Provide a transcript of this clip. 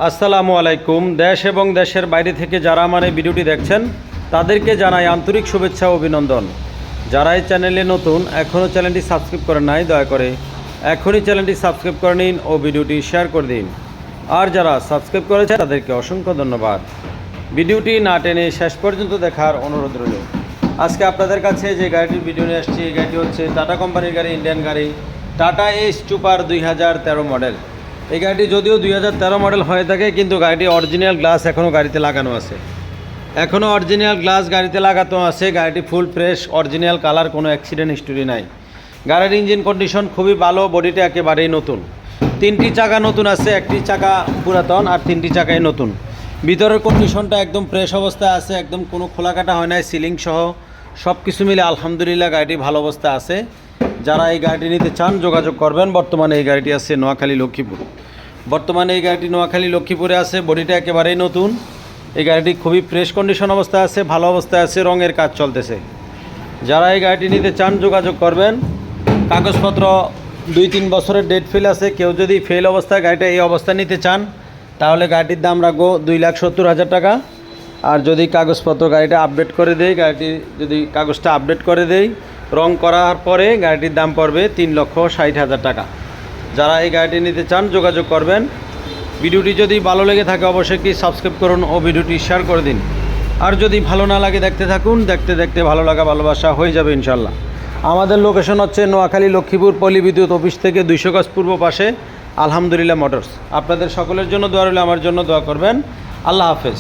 আসসালামু আলাইকুম। দেশ এবং দেশের বাইরে থেকে যারা আমার এই ভিডিওটি দেখছেন তাদেরকে জানাই আন্তরিক শুভেচ্ছা ও অভিনন্দন। যারা এই চ্যানেলে নতুন, এখনও চ্যানেলটি সাবস্ক্রাইব করেন নাই, দয়া করে এখনই চ্যানেলটি সাবস্ক্রাইব করে নিন ও ভিডিওটি শেয়ার করে দিন। আর যারা সাবস্ক্রাইব করেছে তাদেরকে অসংখ্য ধন্যবাদ। ভিডিওটি না টেনে শেষ পর্যন্ত দেখার অনুরোধ রইল। আজকে আপনাদের কাছে যে গাড়িটির ভিডিও নিয়ে আসছি, এই গাড়িটি হচ্ছে টাটা কোম্পানির গাড়ি, ইন্ডিয়ান গাড়ি, টাটা এস সুপার 2013 মডেল। এই গাড়িটি যদিও 2013 মডেল হয়ে থাকে, কিন্তু গাড়িটি অরিজিনাল গ্লাস এখনও গাড়িতে লাগানো আছে, এখনও অরিজিনাল গ্লাস গাড়িতে লাগানো আছে। গাড়িটি ফুল ফ্রেশ, অরিজিনাল কালার, কোনো অ্যাক্সিডেন্ট হিস্টোরি নাই। গাড়ির ইঞ্জিন কন্ডিশন খুবই ভালো, বডিটা একেবারেই নতুন। 3টি চাকা নতুন আছে, 1টি চাকা পুরাতন আর 3টি চাকাই নতুন। ভিতরের কন্ডিশনটা একদম ফ্রেশ অবস্থায় আছে, একদম কোনো খোলাকাটা হয় নাই, সিলিং সহ সব কিছু মিলে আলহামদুলিল্লাহ গাড়িটি ভালো অবস্থায় আছে। যারা এই গাড়িটি নিতে চান যোগাযোগ করবেন। বর্তমানে এই গাড়িটি আছে নোয়াখালী লক্ষ্মীপুর। লক্ষ্মীপুরে আছে। বডিটা একেবারেই নতুন। এই গাড়িটি খুবই ফ্রেশ কন্ডিশন অবস্থায় আছে, ভালো অবস্থায় আছে, রঙের কাজ চলতেছে। যারা এই গাড়িটি নিতে চান যোগাযোগ করবেন। কাগজপত্র 2-3 বছরের ডেট ফেল আছে। কেউ যদি ফেল অবস্থায় গাড়িটা এই অবস্থায় নিতে চান তাহলে গাড়িটির দাম রাখবো 2,70,000 টাকা। আর যদি কাগজপত্র গাড়িটা আপডেট করে দেয়, গাড়িটি যদি কাগজটা আপডেট করে দেয়, রং করার পরে গাড়িটির দাম পড়বে 3,60,000 টাকা। যারা এই গাড়িটি নিতে চান যোগাযোগ করবেন। ভিডিওটি যদি ভালো লেগে থাকে অবশ্যই কি সাবস্ক্রাইব করুন ও ভিডিওটি শেয়ার করে দিন। আর যদি ভালো না লাগে দেখতে থাকুন, দেখতে দেখতে ভালো লাগা ভালোবাসা হয়ে যাবে ইনশাল্লাহ। আমাদের লোকেশন হচ্ছে নোয়াখালী লক্ষ্মীপুর পল্লী বিদ্যুৎ অফিস থেকে 200 গজ পূর্ব পাশে আলহামদুলিল্লাহ মোটরস। আপনাদের সকলের জন্য দোয়া রইল, আমার জন্য দোয়া করবেন। আল্লাহ হাফেজ।